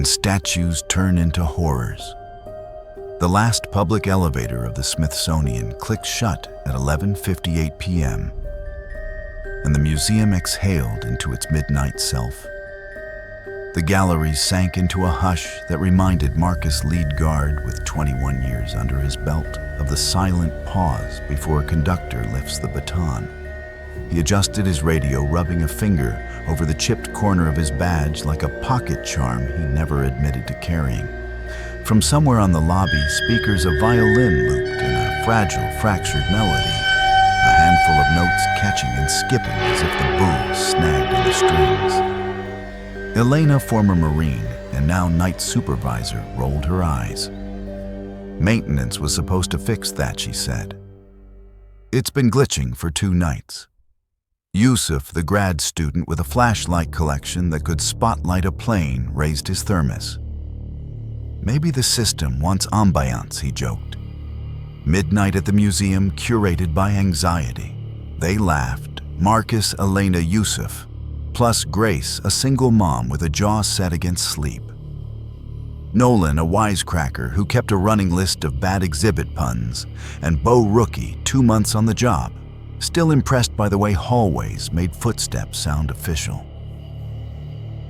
and statues turn into horrors. The last public elevator of the Smithsonian clicked shut at 11:58 p.m., and the museum exhaled into its midnight self. The galleries sank into a hush that reminded Marcus lead guard with 21 years under his belt of the silent pause before a conductor lifts the baton. He adjusted his radio, rubbing a finger over the chipped corner of his badge like a pocket charm he never admitted to carrying. From somewhere on the lobby, speakers of violin looped in a fragile, fractured melody, a handful of notes catching and skipping as if the bow snagged in the strings. Elena, former Marine and now night supervisor, rolled her eyes. Maintenance was supposed to fix that, she said. It's been glitching for 2 nights. Yusuf, the grad student with a flashlight collection that could spotlight a plane, raised his thermos. Maybe the system wants ambiance, he joked. Midnight at the museum, curated by anxiety. They laughed. Marcus, Elena, Yusuf, plus Grace, a single mom with a jaw set against sleep. Nolan, a wisecracker who kept a running list of bad exhibit puns, and Bo Rookie, 2 months on the job, still impressed by the way hallways made footsteps sound official.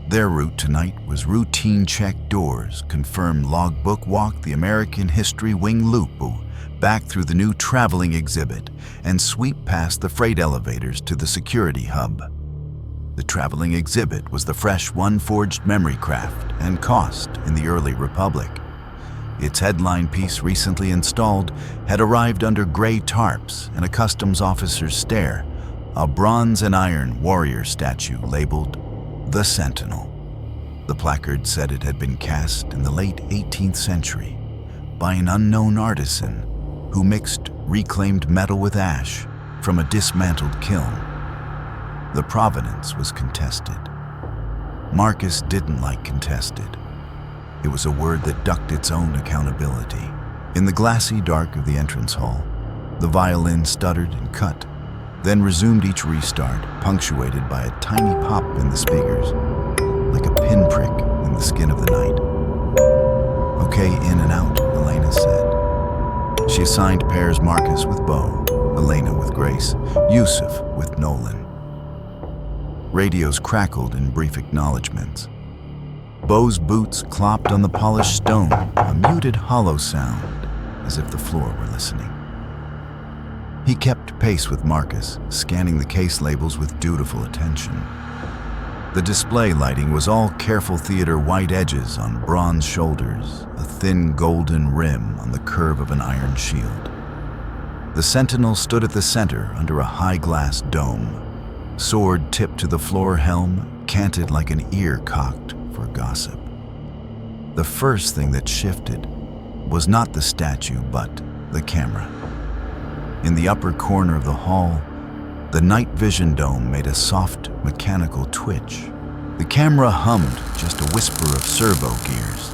Their route tonight was routine check doors, confirm logbook walk the American History Wing Lupu, back through the new traveling exhibit, and sweep past the freight elevators to the security hub. The traveling exhibit was the fresh one-forged memory craft and cost in the early Republic. Its headline piece, recently installed, had arrived under gray tarps and a customs officer's stare, a bronze and iron warrior statue labeled The Sentinel. The placard said it had been cast in the late 18th century by an unknown artisan who mixed reclaimed metal with ash from a dismantled kiln. The provenance was contested. Marcus didn't like contested. It was a word that ducked its own accountability. In the glassy dark of the entrance hall, the violin stuttered and cut, then resumed each restart, punctuated by a tiny pop in the speakers, like a pinprick in the skin of the night. Okay, in and out, Elena said. She assigned pairs Marcus with Bo, Elena with Grace, Yusuf with Nolan. Radios crackled in brief acknowledgments. Bo's boots clopped on the polished stone, a muted hollow sound, as if the floor were listening. He kept pace with Marcus, scanning the case labels with dutiful attention. The display lighting was all careful theater white edges on bronze shoulders, a thin golden rim on the curve of an iron shield. The Sentinel stood at the center under a high glass dome. Sword tipped to the floor helm, canted like an ear cocked for gossip. The first thing that shifted was not the statue, but the camera. In the upper corner of the hall, the night vision dome made a soft, mechanical twitch. The camera hummed just a whisper of servo gears.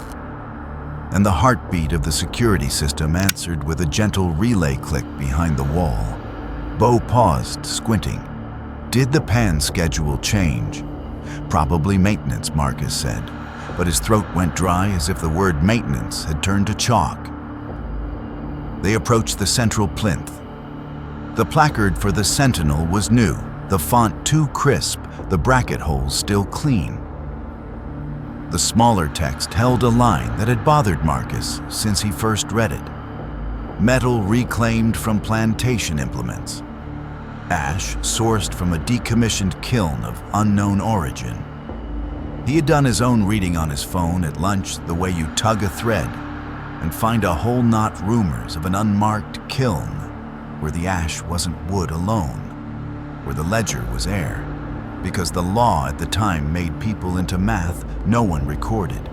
And the heartbeat of the security system answered with a gentle relay click behind the wall. Bo paused, squinting. Did the pan schedule change? Probably maintenance, Marcus said, but his throat went dry as if the word maintenance had turned to chalk. They approached the central plinth. The placard for the Sentinel was new, the font too crisp, the bracket holes still clean. The smaller text held a line that had bothered Marcus since he first read it. Metal reclaimed from plantation implements. Ash sourced from a decommissioned kiln of unknown origin. He had done his own reading on his phone at lunch the way you tug a thread and find a whole knot rumors of an unmarked kiln where the ash wasn't wood alone, where the ledger was air, because the law at the time made people into math no one recorded.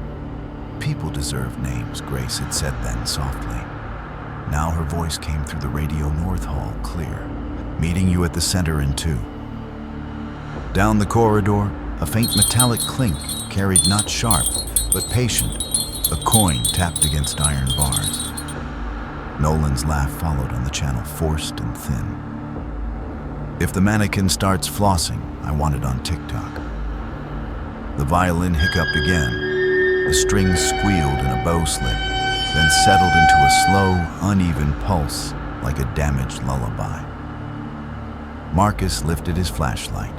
People deserve names, Grace had said then softly. Now her voice came through the Radio North Hall clear. Meeting you at the center in 2. Down the corridor, a faint metallic clink carried not sharp, but patient, a coin tapped against iron bars. Nolan's laugh followed on the channel, forced and thin. If the mannequin starts flossing, I want it on TikTok. The violin hiccuped again. The strings squealed and a bow slipped, then settled into a slow, uneven pulse like a damaged lullaby. Marcus lifted his flashlight.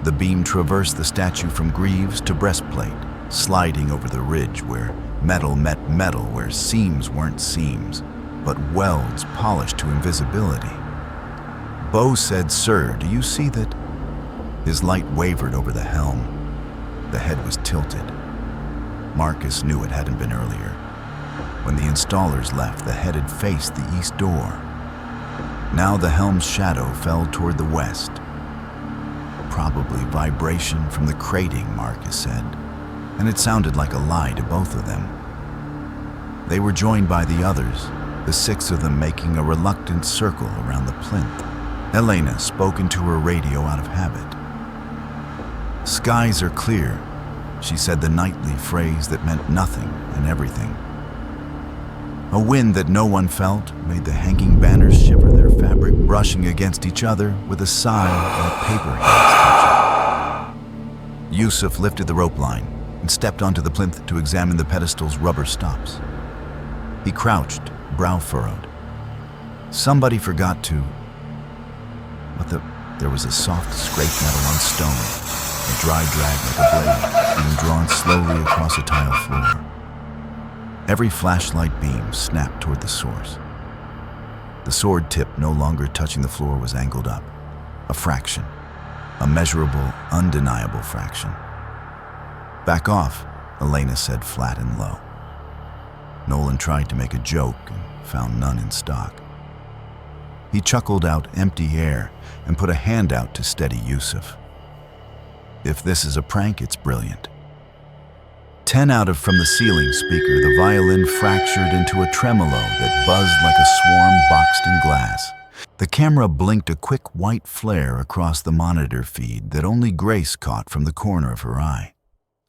The beam traversed the statue from greaves to breastplate, sliding over the ridge where metal met metal, where seams weren't seams, but welds polished to invisibility. Bo said, "Sir, do you see that?" His light wavered over the helm. The head was tilted. Marcus knew it hadn't been earlier. When the installers left, the head had faced the east door. Now the helm's shadow fell toward the west. Probably vibration from the crating, Marcus said, and it sounded like a lie to both of them. They were joined by the others, the 6 of them making a reluctant circle around the plinth. Elena spoke into her radio out of habit. "Skies are clear," she said, the nightly phrase that meant nothing and everything. A wind that no one felt made the hanging banners shiver, their fabric brushing against each other with a sigh like paper hands touching. Yusuf lifted the rope line and stepped onto the plinth to examine the pedestal's rubber stops. He crouched, brow furrowed. Somebody forgot to... There was a soft scrape metal on stone, a dry drag like a blade being drawn slowly across a tile floor. Every flashlight beam snapped toward the source. The sword tip, no longer touching the floor, was angled up. A fraction. A measurable, undeniable fraction. "Back off," Elena said flat and low. Nolan tried to make a joke and found none in stock. He chuckled out empty air and put a hand out to steady Yusuf. "If this is a prank, it's brilliant." 10 out of from the ceiling speaker, the violin fractured into a tremolo that buzzed like a swarm boxed in glass. The camera blinked a quick white flare across the monitor feed that only Grace caught from the corner of her eye.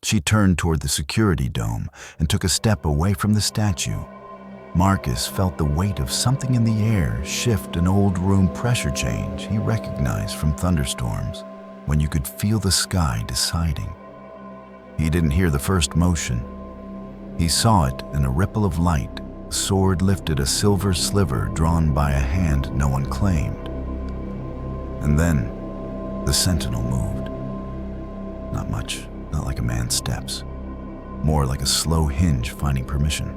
She turned toward the security dome and took a step away from the statue. Marcus felt the weight of something in the air shift, an old room pressure change he recognized from thunderstorms, when you could feel the sky deciding. He didn't hear the first motion. He saw it in a ripple of light. The sword lifted, a silver sliver drawn by a hand no one claimed. And then the sentinel moved. Not much, not like a man's steps. More like a slow hinge finding permission.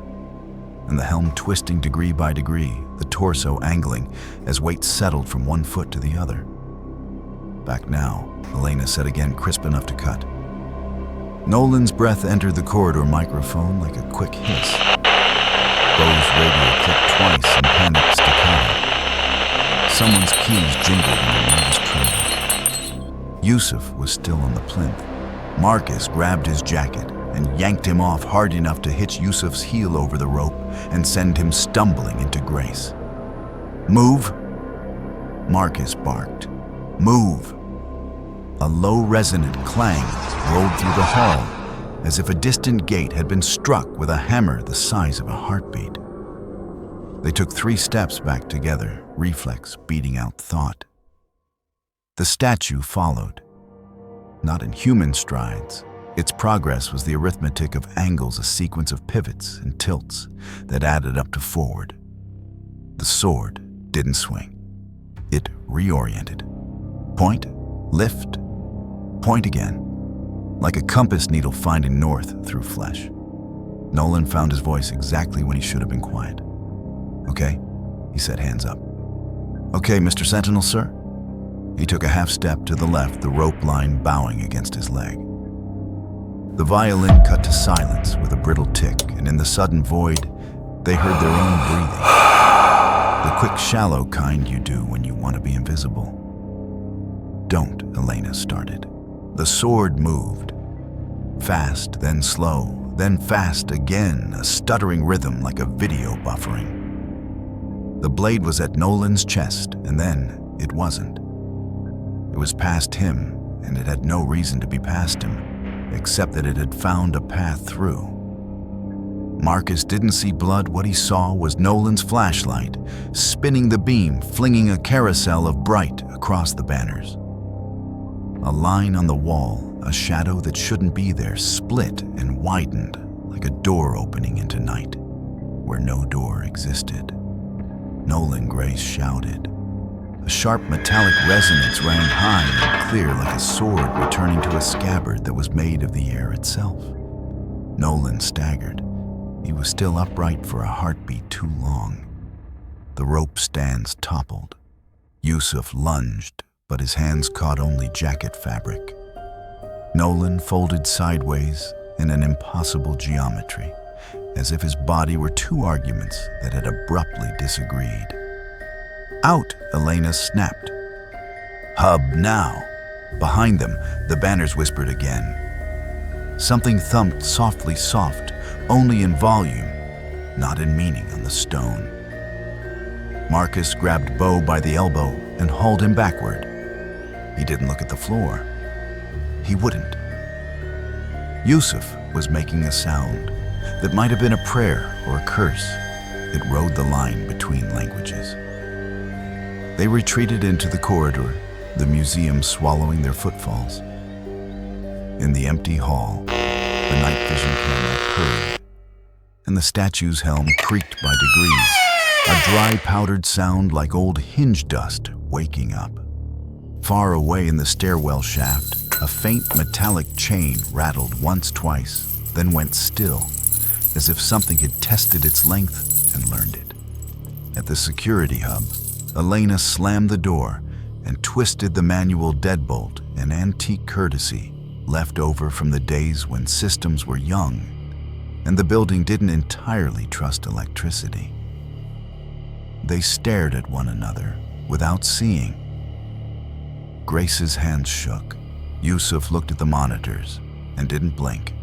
And the helm twisting degree by degree, the torso angling as weight settled from one foot to the other. "Back now," Elena said again, crisp enough to cut. Nolan's breath entered the corridor microphone like a quick hiss. Bo's radio clicked twice in panicked staccato. Someone's keys jingled in a nervous tremor. Yusuf was still on the plinth. Marcus grabbed his jacket and yanked him off hard enough to hitch Yusuf's heel over the rope and send him stumbling into Grace. "Move!" Marcus barked. "Move!" A low resonant clang rolled through the hall, as if a distant gate had been struck with a hammer the size of a heartbeat. They took 3 steps back together, reflex beating out thought. The statue followed. Not in human strides. Its progress was the arithmetic of angles, a sequence of pivots and tilts that added up to forward. The sword didn't swing. It reoriented. Point, lift, point again, like a compass needle finding north through flesh. Nolan found his voice exactly when he should have been quiet. "Okay," he said, hands up. "Okay, Mr. Sentinel, sir?" He took a half step to the left, the rope line bowing against his leg. The violin cut to silence with a brittle tick, and in the sudden void, they heard their own breathing. The quick, shallow kind you do when you want to be invisible. "Don't," Elena started. The sword moved. Fast, then slow, then fast again, a stuttering rhythm like a video buffering. The blade was at Nolan's chest, and then it wasn't. It was past him, and it had no reason to be past him, except that it had found a path through. Marcus didn't see blood. What he saw was Nolan's flashlight, spinning the beam, flinging a carousel of bright across the banners. A line on the wall, a shadow that shouldn't be there split and widened like a door opening into night where no door existed. Nolan Grace shouted. A sharp metallic resonance rang high and clear like a sword returning to a scabbard that was made of the air itself. Nolan staggered. He was still upright for a heartbeat too long. The rope stands toppled. Yusuf lunged, but his hands caught only jacket fabric. Nolan folded sideways in an impossible geometry, as if his body were two arguments that had abruptly disagreed. "Out!" Elena snapped. "Hub now!" Behind them, the banners whispered again. Something thumped softly soft, only in volume, not in meaning on the stone. Marcus grabbed Bo by the elbow and hauled him backward. He didn't look at the floor. He wouldn't. Yusuf was making a sound that might have been a prayer or a curse. It rode the line between languages. They retreated into the corridor, the museum swallowing their footfalls. In the empty hall, the night vision camera purred, and the statue's helm creaked by degrees, a dry powdered sound like old hinge dust waking up. Far away in the stairwell shaft, a faint metallic chain rattled once, twice, then went still, as if something had tested its length and learned it. At the security hub, Elena slammed the door and twisted the manual deadbolt, an antique courtesy left over from the days when systems were young and the building didn't entirely trust electricity. They stared at one another without seeing. Grace's hands shook. Yusuf looked at the monitors and didn't blink.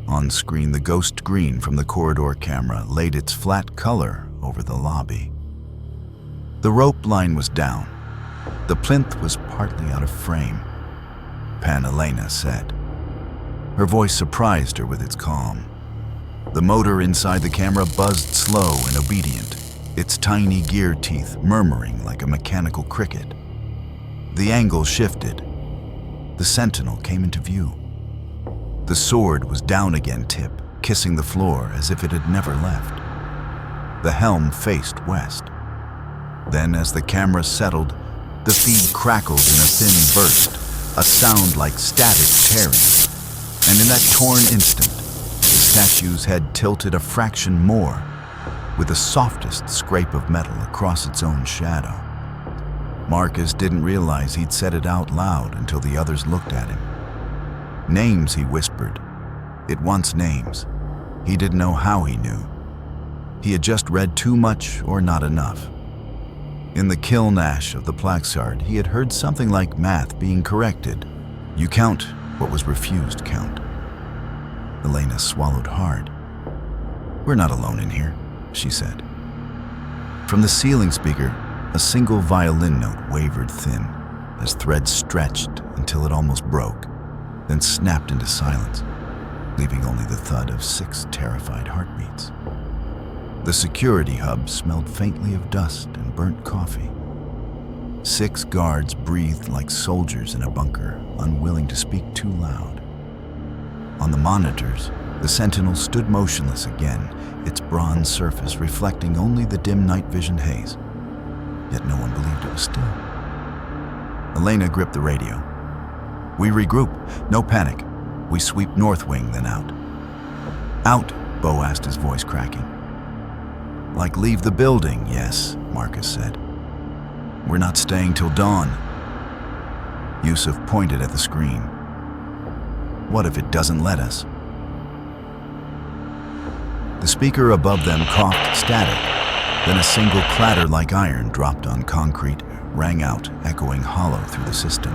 On screen, the ghost green from the corridor camera laid its flat color over the lobby. The rope line was down. The plinth was partly out of frame. Pan Elena said. Her voice surprised her with its calm. The motor inside the camera buzzed slow and obedient, its tiny gear teeth murmuring like a mechanical cricket. The angle shifted. The sentinel came into view. The sword was down again tip, kissing the floor as if it had never left. The helm faced west. Then, as the camera settled, the feed crackled in a thin burst, a sound like static tearing. And in that torn instant, the statue's head tilted a fraction more, with the softest scrape of metal across its own shadow. Marcus didn't realize he'd said it out loud until the others looked at him. Names, he whispered. It wants names. He didn't know how he knew. He had just read too much or not enough. In the kilnash of the Plaxard, he had heard something like math being corrected. You count what was refused count. Elena swallowed hard. We're not alone in here, she said. From the ceiling speaker, a single violin note wavered thin as threads stretched until it almost broke, then snapped into silence, leaving only the thud of 6 terrified heartbeats. The security hub smelled faintly of dust and burnt coffee. 6 guards breathed like soldiers in a bunker, unwilling to speak too loud. On the monitors, the sentinel stood motionless again, its bronze surface reflecting only the dim night vision haze. Yet no one believed it was still. Elena gripped the radio. We regroup. No panic. We sweep north wing, then out. Out, Bo asked, his voice cracking. Like leave the building, yes, Marcus said. We're not staying till dawn. Yusuf pointed at the screen. What if it doesn't let us? The speaker above them coughed static. Then a single clatter like iron dropped on concrete, rang out, echoing hollow through the system.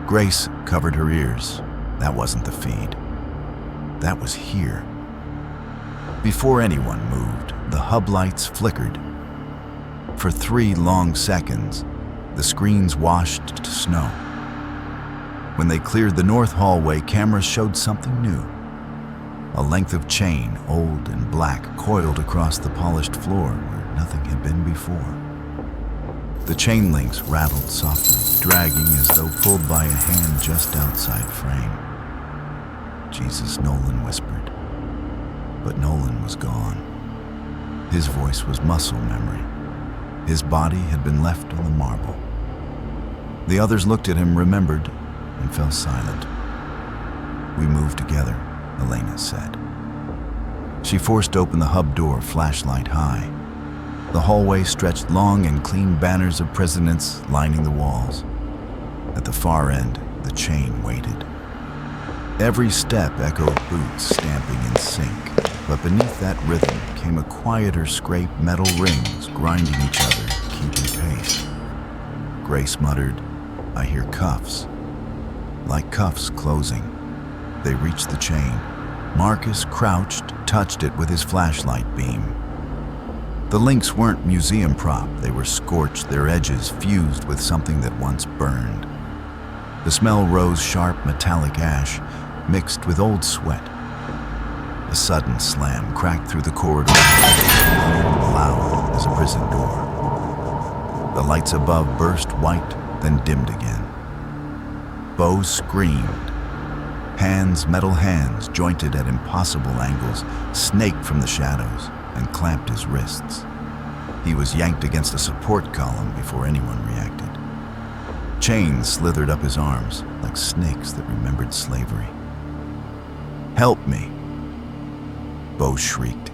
Grace covered her ears. That wasn't the feed. That was here. Before anyone moved, the hub lights flickered. For 3 long seconds, the screens washed to snow. When they cleared the north hallway, cameras showed something new. A length of chain, old and black, coiled across the polished floor where nothing had been before. The chain links rattled softly, dragging as though pulled by a hand just outside frame. "Jesus," Nolan whispered. But Nolan was gone. His voice was muscle memory. His body had been left on the marble. The others looked at him, remembered, and fell silent. "We moved together," Elena said. She forced open the hub door, flashlight high. The hallway stretched long and clean banners of presidents lining the walls. At the far end, the chain waited. Every step echoed boots stamping in sync, but beneath that rhythm came a quieter scrape, metal rings grinding each other, keeping pace. Grace muttered, "I hear cuffs." Like cuffs closing, they reached the chain. Marcus crouched, touched it with his flashlight beam. The links weren't museum prop, they were scorched, their edges fused with something that once burned. The smell rose, sharp metallic ash, mixed with old sweat. A sudden slam cracked through the corridor, loud as a prison door. The lights above burst white, then dimmed again. Bo screamed. Hands, metal hands, jointed at impossible angles, snaked from the shadows and clamped his wrists. He was yanked against a support column before anyone reacted. Chains slithered up his arms like snakes that remembered slavery. "Help me!" Bo shrieked.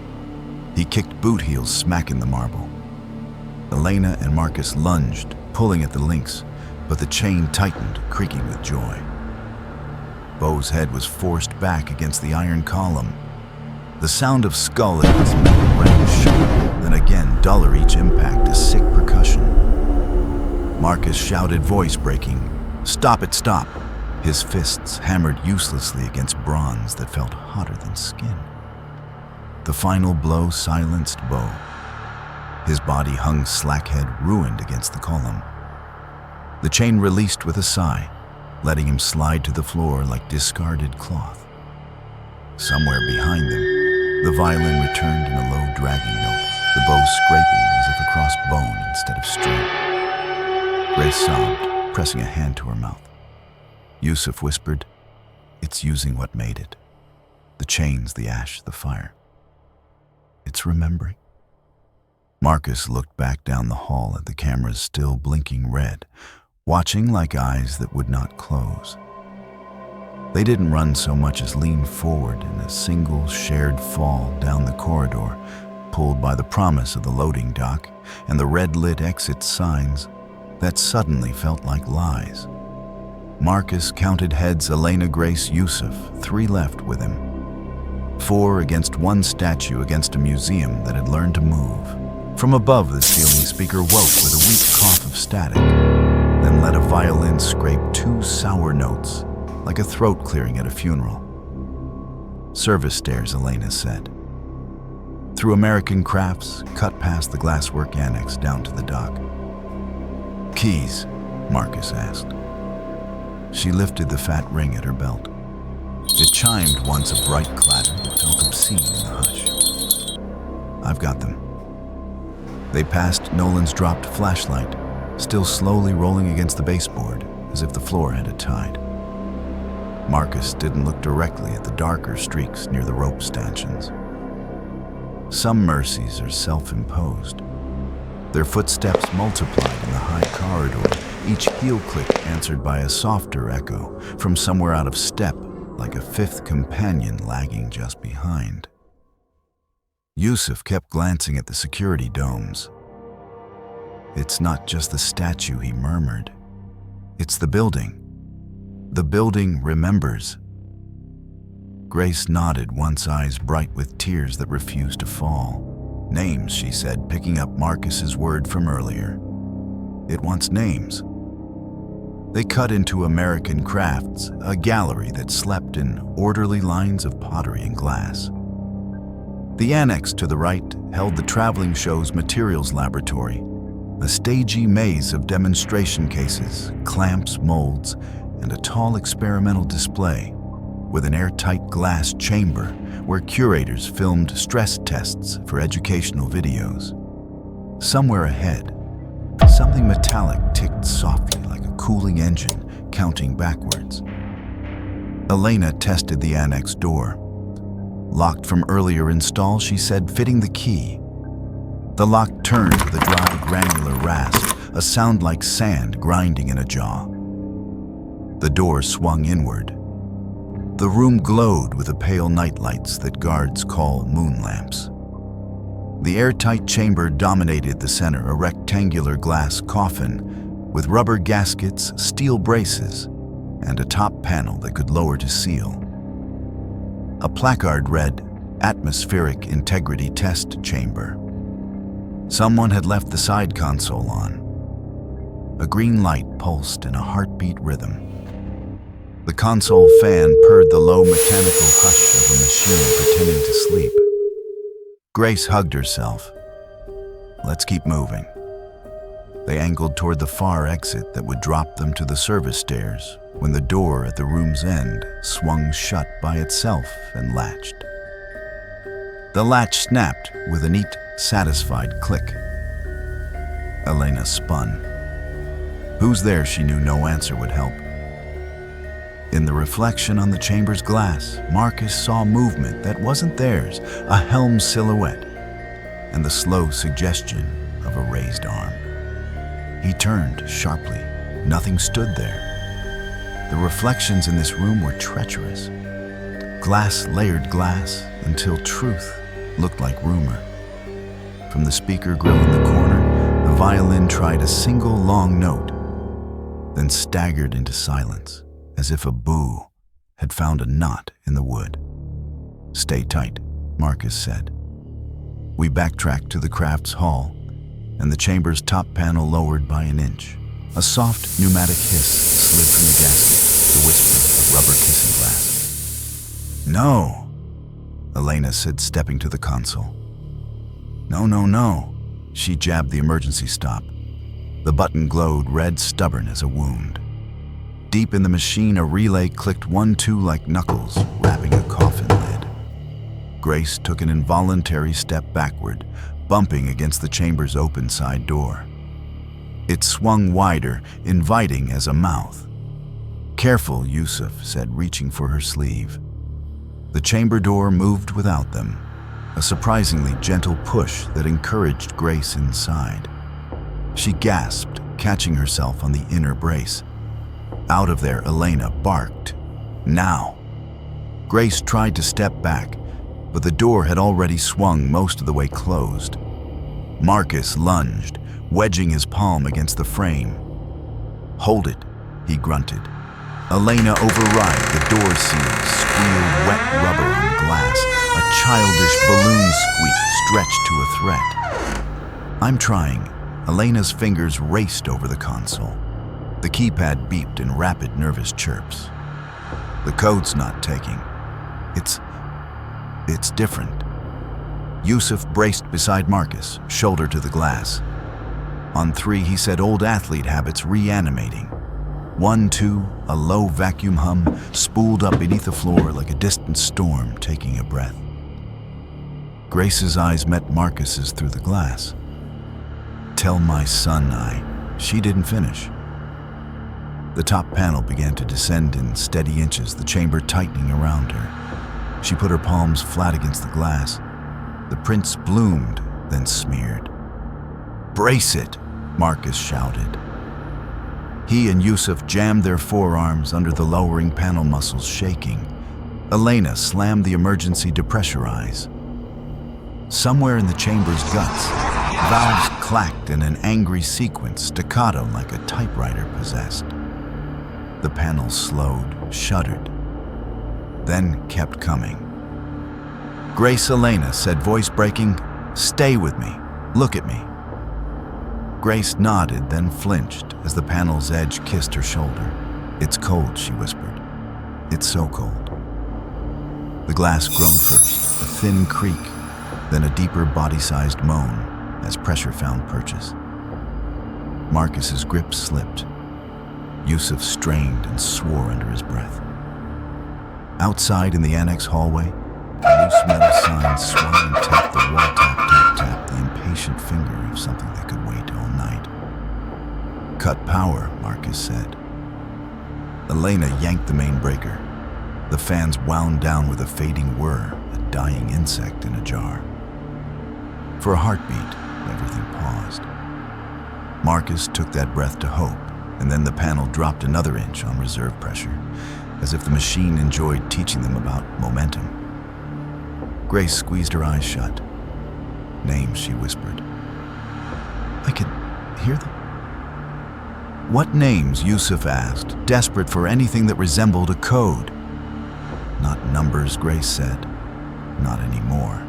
He kicked boot heels, smacking the marble. Elena and Marcus lunged, pulling at the links, but the chain tightened, creaking with joy. Bo's head was forced back against the iron column. The sound of skull against metal rang sharp, then again duller each impact, a sick percussion. Marcus shouted, voice breaking, "Stop it, stop!" His fists hammered uselessly against bronze that felt hotter than skin. The final blow silenced Bo. His body hung slackhead, ruined against the column. The chain released with a sigh, letting him slide to the floor like discarded cloth. Somewhere behind them, the violin returned in a low, dragging note, the bow scraping as if across bone instead of string. Grace sobbed, pressing a hand to her mouth. Yusuf whispered, "It's using what made it. The chains, the ash, the fire. It's remembering." Marcus looked back down the hall at the cameras still blinking red, watching like eyes that would not close. They didn't run so much as lean forward in a single shared fall down the corridor, pulled by the promise of the loading dock and the red-lit exit signs that suddenly felt like lies. Marcus counted heads, Elena, Grace, Yusuf, 3 left with him. 4 against one statue against a museum that had learned to move. From above, the ceiling speaker woke with a weak cough of static, then let a violin scrape 2 sour notes, like a throat clearing at a funeral. "Service stairs," Elena said. Through American crafts, cut past the glasswork annex down to the dock. "Keys?" Marcus asked. She lifted the fat ring at her belt. It chimed once, a bright clatter that felt obscene in the hush. "I've got them." They passed Nolan's dropped flashlight, still slowly rolling against the baseboard, as if the floor had a tide. Marcus didn't look directly at the darker streaks near the rope stanchions. Some mercies are self-imposed. Their footsteps multiplied in the high corridor, each heel click answered by a softer echo from somewhere out of step, like a 5th companion lagging just behind. Yusuf kept glancing at the security domes. "It's not just the statue," he murmured. "It's the building. The building remembers." Grace nodded, once eyes bright with tears that refused to fall. "Names," she said, picking up Marcus's word from earlier. "It wants names." They cut into American crafts, a gallery that slept in orderly lines of pottery and glass. The annex to the right held the traveling show's materials laboratory, a stagey maze of demonstration cases, clamps, molds, and a tall experimental display with an airtight glass chamber where curators filmed stress tests for educational videos. Somewhere ahead, something metallic ticked softly like a cooling engine, counting backwards. Elena tested the annex door. Locked from earlier install, she said, fitting the key. The lock turned with a dry, granular rasp, a sound like sand grinding in a jaw. The door swung inward. The room glowed with the pale nightlights that guards call moon lamps. The airtight chamber dominated the center, a rectangular glass coffin with rubber gaskets, steel braces, and a top panel that could lower to seal. A placard read, "Atmospheric Integrity Test Chamber." Someone had left the side console on. A green light pulsed in a heartbeat rhythm. The console fan purred the low mechanical hush of a machine pretending to sleep. Grace hugged herself. Let's keep moving. They angled toward the far exit that would drop them to the service stairs when the door at the room's end swung shut by itself and latched. The latch snapped with a neat, satisfied click. Elena spun. Who's there? She knew no answer would help. In the reflection on the chamber's glass, Marcus saw movement that wasn't theirs, a helm silhouette, and the slow suggestion of a raised arm. He turned sharply. Nothing stood there. The reflections in this room were treacherous. Glass layered glass until truth looked like rumor. From the speaker grill in the corner, the violin tried a single long note, then staggered into silence, as if a boo had found a knot in the wood. Stay tight, Marcus said. We backtracked to the crafts hall, and the chamber's top panel lowered by an inch. A soft pneumatic hiss slid from the gasket, the whisper of rubber kissing glass. No, Elena said, stepping to the console. No. She jabbed the emergency stop. The button glowed red, stubborn as a wound. Deep in the machine, a relay clicked 1-2 like knuckles, wrapping a coffin lid. Grace took an involuntary step backward, bumping against the chamber's open side door. It swung wider, inviting as a mouth. Careful, Yusuf said, reaching for her sleeve. The chamber door moved without them, a surprisingly gentle push that encouraged Grace inside. She gasped, catching herself on the inner brace. Out of there, Elena barked. Now! Grace tried to step back, but the door had already swung most of the way closed. Marcus lunged, wedging his palm against the frame. Hold it, he grunted. Elena override the door seal, squealed wet rubber on glass, a childish balloon squeak stretched to a threat. I'm trying. Elena's fingers raced over the console. The keypad beeped in rapid, nervous chirps. The code's not taking. It's different. Yusuf braced beside Marcus, shoulder to the glass. On 3, he said old athlete habits reanimating. 1, 2, a low vacuum hum spooled up beneath the floor like a distant storm taking a breath. Grace's eyes met Marcus's through the glass. Tell my son She didn't finish. The top panel began to descend in steady inches, the chamber tightening around her. She put her palms flat against the glass. The prints bloomed, then smeared. Brace it, Marcus shouted. He and Yusuf jammed their forearms under the lowering panel muscles, shaking. Elena slammed the emergency depressurize. Somewhere in the chamber's guts, valves clacked in an angry sequence, staccato like a typewriter possessed. The panel slowed, shuddered, then kept coming. Grace, Elena said, voice breaking, stay with me, look at me. Grace nodded, then flinched as the panel's edge kissed her shoulder. It's cold, she whispered. It's so cold. The glass groaned first, a thin creak, then a deeper body-sized moan as pressure found purchase. Marcus's grip slipped. Yusuf strained and swore under his breath. Outside in the annex hallway, a loose metal sign swung and tapped the wall, tap, tap, tap, the impatient finger of something that could wait all night. Cut power, Marcus said. Elena yanked the main breaker. The fans wound down with a fading whir, a dying insect in a jar. For a heartbeat, everything paused. Marcus took that breath to hope, and then the panel dropped another inch on reserve pressure, as if the machine enjoyed teaching them about momentum. Grace squeezed her eyes shut. Names, she whispered. I could hear them. What names? Yusuf asked, desperate for anything that resembled a code. Not numbers, Grace said. Not anymore.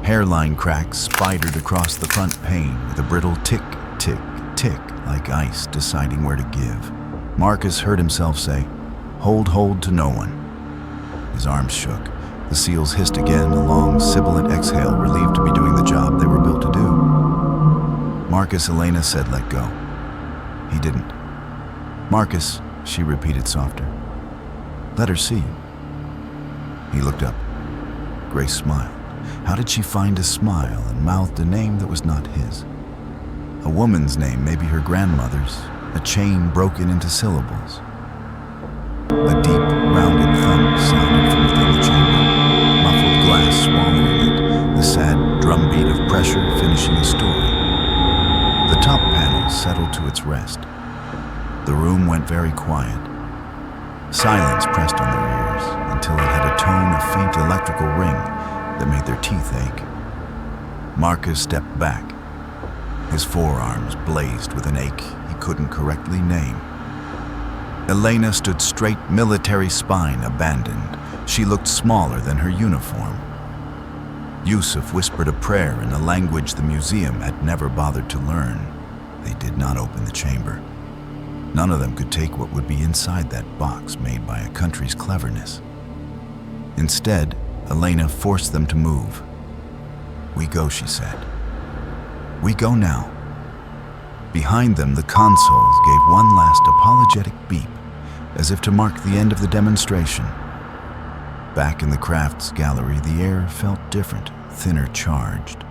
Hairline cracks spidered across the front pane with a brittle tick, tick, tick, like ice deciding where to give. Marcus heard himself say, hold to no one. His arms shook. The seals hissed again, a long, sibilant exhale, relieved to be doing the job they were built to do. Marcus, Elena said, let go. He didn't. Marcus, she repeated softer. Let her see you. He looked up. Grace smiled. How did she find a smile and mouthed a name that was not his? A woman's name, maybe her grandmother's, a chain broken into syllables. A deep, rounded thump sounded from within the chamber, muffled glass swallowing it, the sad drumbeat of pressure finishing a story. The top panel settled to its rest. The room went very quiet. Silence pressed on their ears until it had a tone of faint electrical ring that made their teeth ache. Marcus stepped back. His forearms blazed with an ache he couldn't correctly name. Elena stood straight, military spine abandoned. She looked smaller than her uniform. Yusuf whispered a prayer in a language the museum had never bothered to learn. They did not open the chamber. None of them could take what would be inside that box made by a country's cleverness. Instead, Elena forced them to move. We go, she said. We go now. Behind them, the consoles gave one last apologetic beep, as if to mark the end of the demonstration. Back in the crafts gallery, the air felt different, thinner charged.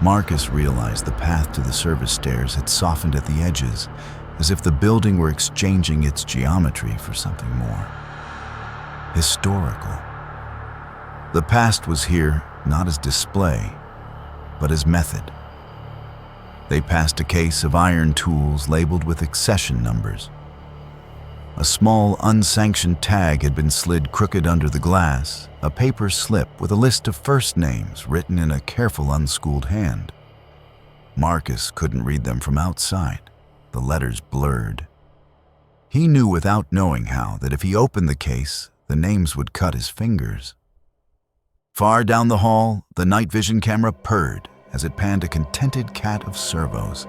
Marcus realized the path to the service stairs had softened at the edges, as if the building were exchanging its geometry for something more historical. The past was here not as display, but as method. They passed a case of iron tools labeled with accession numbers. A small, unsanctioned tag had been slid crooked under the glass, a paper slip with a list of first names written in a careful, unschooled hand. Marcus couldn't read them from outside, the letters blurred. He knew without knowing how that if he opened the case, the names would cut his fingers. Far down the hall, the night vision camera purred as it panned a contented cat of servos.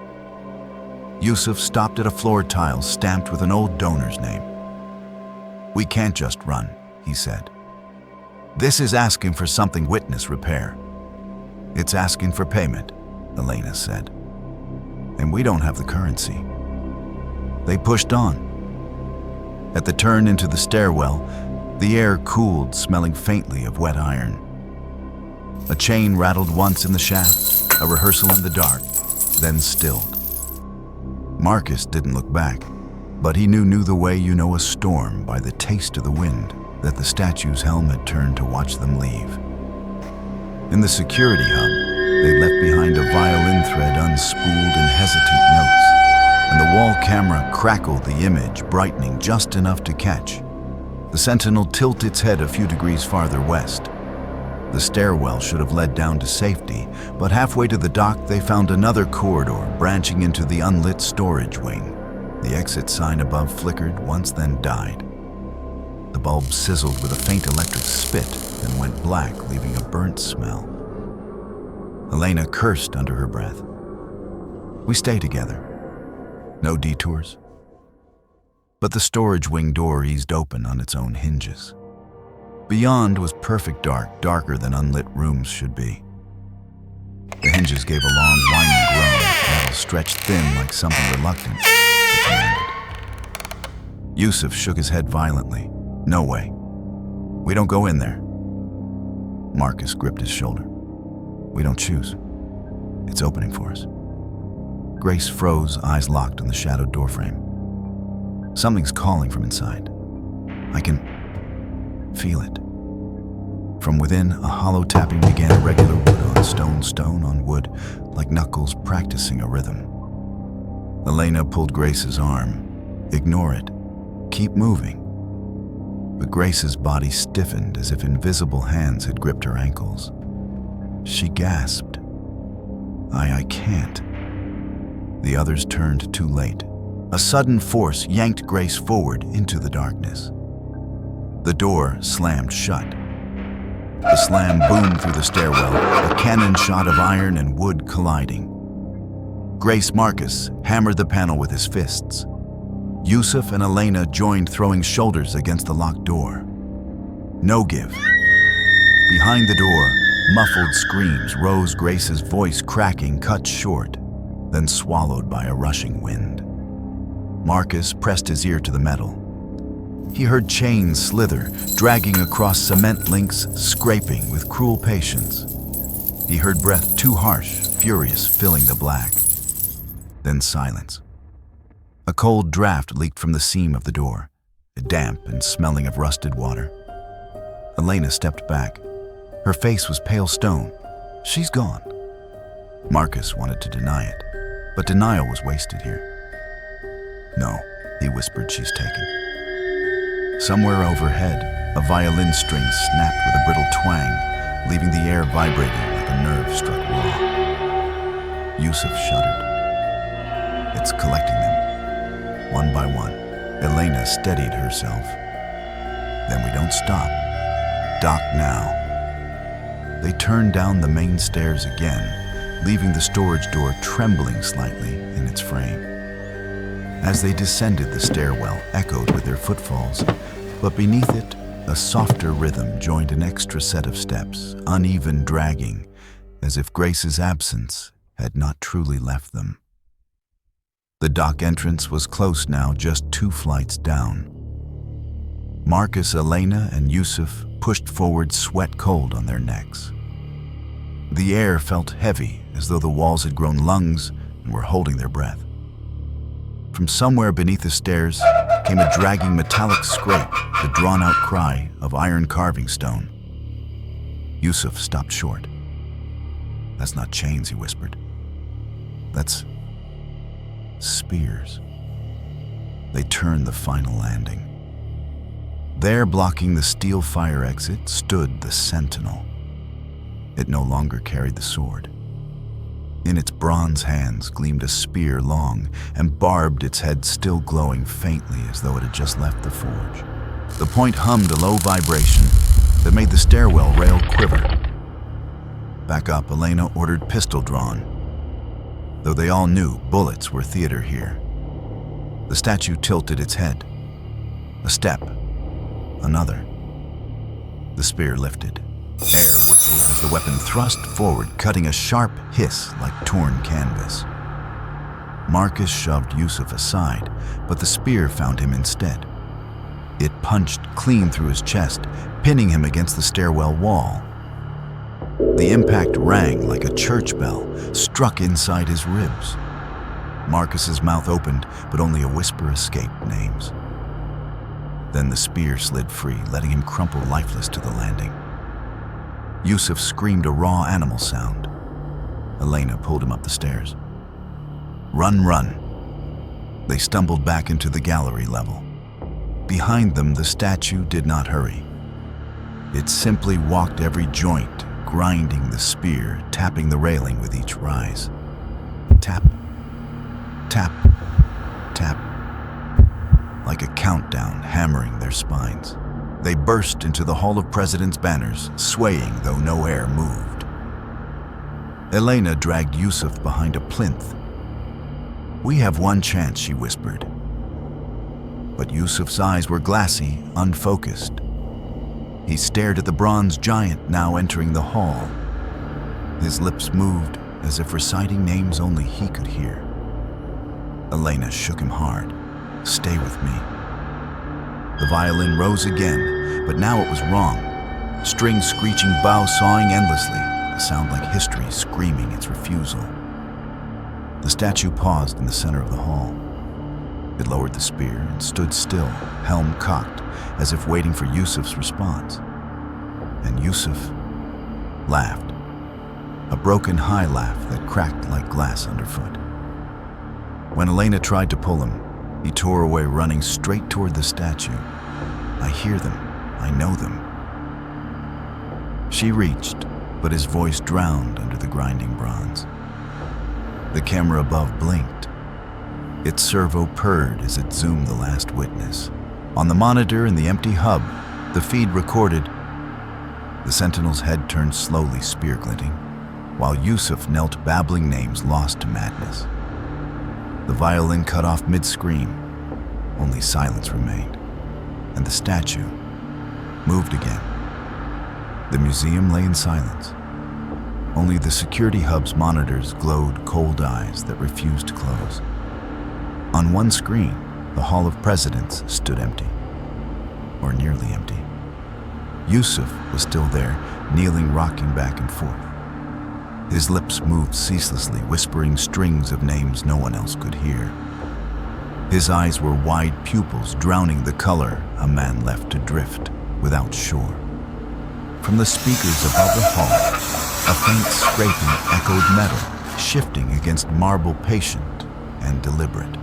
Yusuf stopped at a floor tile stamped with an old donor's name. We can't just run, he said. This is asking for something witness repair. It's asking for payment, Elena said. And we don't have the currency. They pushed on. At the turn into the stairwell, the air cooled, smelling faintly of wet iron. A chain rattled once in the shaft, a rehearsal in the dark, then stilled. Marcus didn't look back, but he knew the way you know a storm by the taste of the wind that the statue's helm had turned to watch them leave. In the security hub, they left behind a violin thread unspooled in hesitant notes, and the wall camera crackled the image, brightening just enough to catch. The Sentinel tilted its head a few degrees farther west. The stairwell should have led down to safety, but halfway to the dock they found another corridor branching into the unlit storage wing. The exit sign above flickered, once then died. The bulb sizzled with a faint electric spit, then went black, leaving a burnt smell. Elena cursed under her breath. We stay together. No detours. But the storage wing door eased open on its own hinges. Beyond was perfect dark, darker than unlit rooms should be. The hinges gave a long, whining groan, metal stretched thin like something reluctant, but commanded. Yusuf shook his head violently. No way. We don't go in there. Marcus gripped his shoulder. We don't choose. It's opening for us. Grace froze, eyes locked on the shadowed doorframe. Something's calling from inside. I can feel it. From within, a hollow tapping began, irregular wood on stone, stone on wood, like knuckles practicing a rhythm. Elena pulled Grace's arm. Ignore it. Keep moving. But Grace's body stiffened as if invisible hands had gripped her ankles. She gasped. I can't. The others turned too late. A sudden force yanked Grace forward into the darkness. The door slammed shut. The slam boomed through the stairwell, a cannon shot of iron and wood colliding. Grace Marcus hammered the panel with his fists. Yusuf and Elena joined, throwing shoulders against the locked door. No give. Behind the door, muffled screams rose, Grace's voice cracking, cut short, then swallowed by a rushing wind. Marcus pressed his ear to the metal. He heard chains slither, dragging across cement links, scraping with cruel patience. He heard breath too harsh, furious, filling the black. Then silence. A cold draft leaked from the seam of the door, damp and smelling of rusted water. Elena stepped back. Her face was pale stone. She's gone. Marcus wanted to deny it, but denial was wasted here. No, he whispered, she's taken. Somewhere overhead, a violin string snapped with a brittle twang, leaving the air vibrating like a nerve struck raw. Yusuf shuddered. It's collecting them. One by one, Elena steadied herself. Then we don't stop. Dock now. They turned down the main stairs again, leaving the storage door trembling slightly in its frame. As they descended, the stairwell echoed with their footfalls, but beneath it, a softer rhythm joined an extra set of steps, uneven dragging, as if Grace's absence had not truly left them. The dock entrance was close now, just 2 flights down. Marcus, Elena, and Yusuf pushed forward, sweat cold on their necks. The air felt heavy, as though the walls had grown lungs and were holding their breath. From somewhere beneath the stairs came a dragging metallic scrape, the drawn-out cry of iron carving stone. Yusuf stopped short. That's not chains, he whispered. That's spears. They turned the final landing. There, blocking the steel fire exit, stood the sentinel. It no longer carried the sword. In its bronze hands gleamed a spear, long and barbed, its head still glowing faintly as though it had just left the forge. The point hummed a low vibration that made the stairwell rail quiver. Back up, Elena ordered, pistol drawn. Though they all knew bullets were theater here. The statue tilted its head. A step. Another. The spear lifted. Air whistled as the weapon thrust forward, cutting a sharp hiss like torn canvas. Marcus shoved Yusuf aside, but the spear found him instead. It punched clean through his chest, pinning him against the stairwell wall. The impact rang like a church bell, struck inside his ribs. Marcus's mouth opened, but only a whisper escaped names. Then the spear slid free, letting him crumple lifeless to the landing. Yusuf screamed a raw animal sound. Elena pulled him up the stairs. Run, run. They stumbled back into the gallery level. Behind them, the statue did not hurry. It simply walked every joint, grinding the spear, tapping the railing with each rise. Tap, tap, tap. Like a countdown hammering their spines. They burst into the Hall of Presidents' banners, swaying though no air moved. Elena dragged Yusuf behind a plinth. We have one chance, she whispered. But Yusuf's eyes were glassy, unfocused. He stared at the bronze giant now entering the hall. His lips moved as if reciting names only he could hear. Elena shook him hard. Stay with me. The violin rose again, but now it was wrong. Strings screeching, bow sawing endlessly, a sound like history screaming its refusal. The statue paused in the center of the hall. It lowered the spear and stood still, helm cocked, as if waiting for Yusuf's response. And Yusuf laughed, a broken high laugh that cracked like glass underfoot. When Elena tried to pull him, he tore away, running straight toward the statue. "I hear them. I know them." She reached, but his voice drowned under the grinding bronze. The camera above blinked. Its servo purred as it zoomed the last witness. On the monitor in the empty hub, the feed recorded. The sentinel's head turned slowly, spear glinting, while Yusuf knelt, babbling names lost to madness. The violin cut off mid-scream. Only silence remained, and the statue moved again. The museum lay in silence. Only the security hub's monitors glowed cold eyes that refused to close. On one screen, the Hall of Presidents stood empty, or nearly empty. Yusuf was still there, kneeling, rocking back and forth. His lips moved ceaselessly, whispering strings of names no one else could hear. His eyes were wide pupils, drowning the color, a man left to drift without shore. From the speakers above the hall, a faint scraping echoed metal, shifting against marble, patient and deliberate.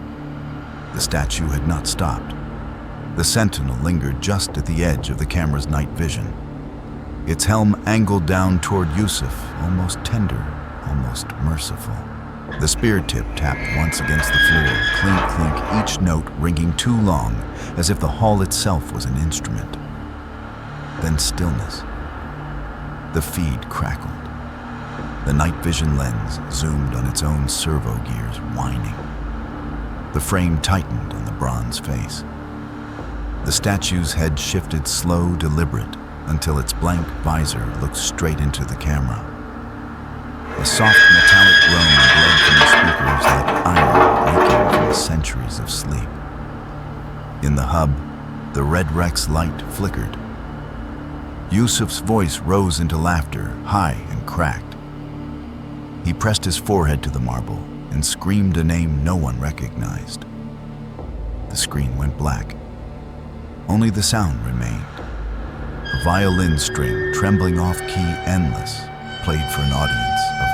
The statue had not stopped. The sentinel lingered just at the edge of the camera's night vision. Its helm angled down toward Yusuf, almost tender, almost merciful. The spear tip tapped once against the floor, clink, clink, each note ringing too long, as if the hall itself was an instrument. Then stillness. The feed crackled. The night vision lens zoomed on its own servo gears, whining. The frame tightened on the bronze face. The statue's head shifted slow, deliberate, until its blank visor looked straight into the camera. A soft metallic groan bled from the speakers like iron waking from centuries of sleep. In the hub, the red Rex light flickered. Yusuf's voice rose into laughter, high and cracked. He pressed his forehead to the marble and screamed a name no one recognized. The screen went black. Only the sound remained. A violin string, trembling off-key, endless, played for an audience of